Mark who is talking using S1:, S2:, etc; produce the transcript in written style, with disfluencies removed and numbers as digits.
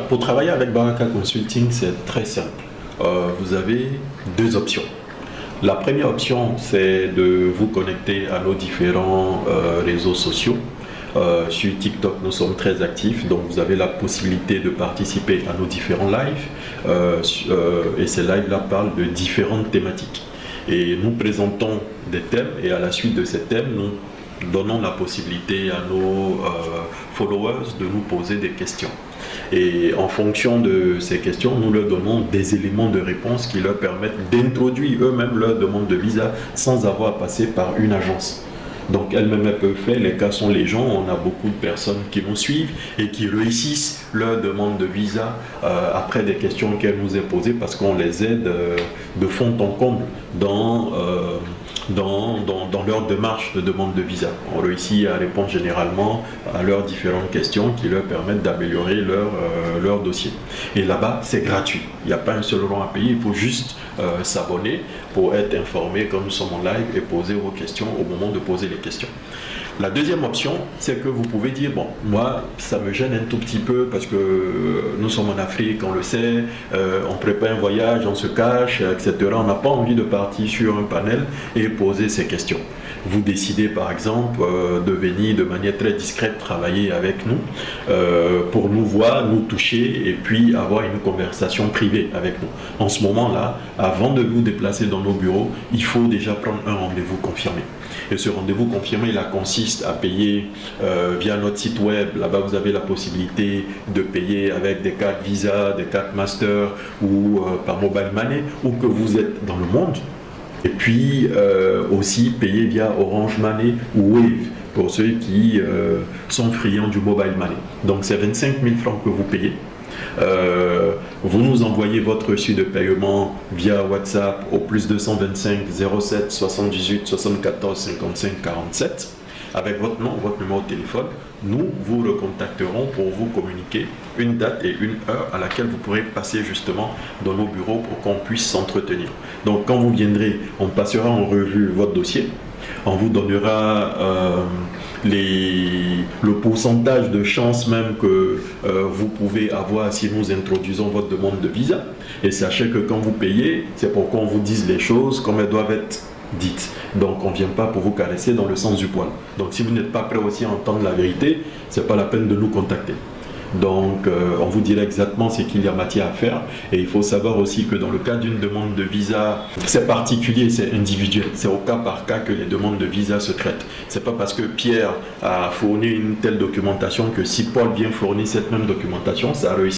S1: Pour travailler avec Baraka Consulting, c'est très simple. Vous avez deux options. La première option, c'est de vous connecter à nos différents réseaux sociaux. Sur TikTok, nous sommes très actifs, donc vous avez la possibilité de participer à nos différents lives. Et ces lives-là parlent de différentes thématiques. Et nous présentons des thèmes, et à la suite de ces thèmes, nous donnons la possibilité à nos followers de nous poser des questions. Et en fonction de ces questions, nous leur donnons des éléments de réponse qui leur permettent d'introduire eux-mêmes leur demande de visa sans avoir à passer par une agence. Donc elles-mêmes elles peuvent faire, les cas sont légion, on a beaucoup de personnes qui nous suivent et qui réussissent leur demande de visa après des questions qu'elles nous ont posées parce qu'on les aide de fond en comble dans leur démarche de demande de visa. On réussit à répondre généralement à leurs différentes questions qui leur permettent d'améliorer leur dossier. Et là-bas, c'est gratuit. Il n'y a pas un seul euro à payer, il faut juste s'abonner pour être informé quand nous sommes en live et poser vos questions au moment de poser les questions. La deuxième option, c'est que vous pouvez dire, bon, moi, ça me gêne un tout petit peu parce que nous sommes en Afrique, on le sait, on prépare un voyage, on se cache, etc. On n'a pas envie de partir sur un panel et poser ces questions. Vous décidez par exemple de venir de manière très discrète travailler avec nous pour nous voir, nous toucher et puis avoir une conversation privée avec nous. En ce moment-là, avant de vous déplacer dans nos bureaux, il faut déjà prendre un rendez-vous confirmé. Et ce rendez-vous confirmé, là, consiste à payer via notre site web. Là-bas, vous avez la possibilité de payer avec des cartes Visa, des cartes Master ou par Mobile Money, ou que vous êtes dans le monde. Et puis aussi payer via Orange Money ou Wave pour ceux qui sont friands du Mobile Money. Donc c'est 25 000 francs que vous payez. Vous nous envoyez votre reçu de paiement via WhatsApp au plus 225 07 78 74 55 47 avec votre nom, votre numéro de téléphone. Nous vous recontacterons pour vous communiquer une date et une heure à laquelle vous pourrez passer justement dans nos bureaux pour qu'on puisse s'entretenir. Donc quand vous viendrez, on passera en revue votre dossier, on vous donnera le pourcentage de chance même que vous pouvez avoir si nous introduisons votre demande de visa. Et sachez que quand vous payez, c'est pour qu'on vous dise les choses comme elles doivent être dites. Donc on ne vient pas pour vous caresser dans le sens du poil. Donc si vous n'êtes pas prêt aussi à entendre la vérité, ce n'est pas la peine de nous contacter. Donc on vous dira exactement ce qu'il y a matière à faire. Et il faut savoir aussi que dans le cas d'une demande de visa, c'est particulier, c'est individuel. C'est au cas par cas que les demandes de visa se traitent. C'est pas parce que Pierre a fourni une telle documentation que si Paul vient fournir cette même documentation, ça a réussi.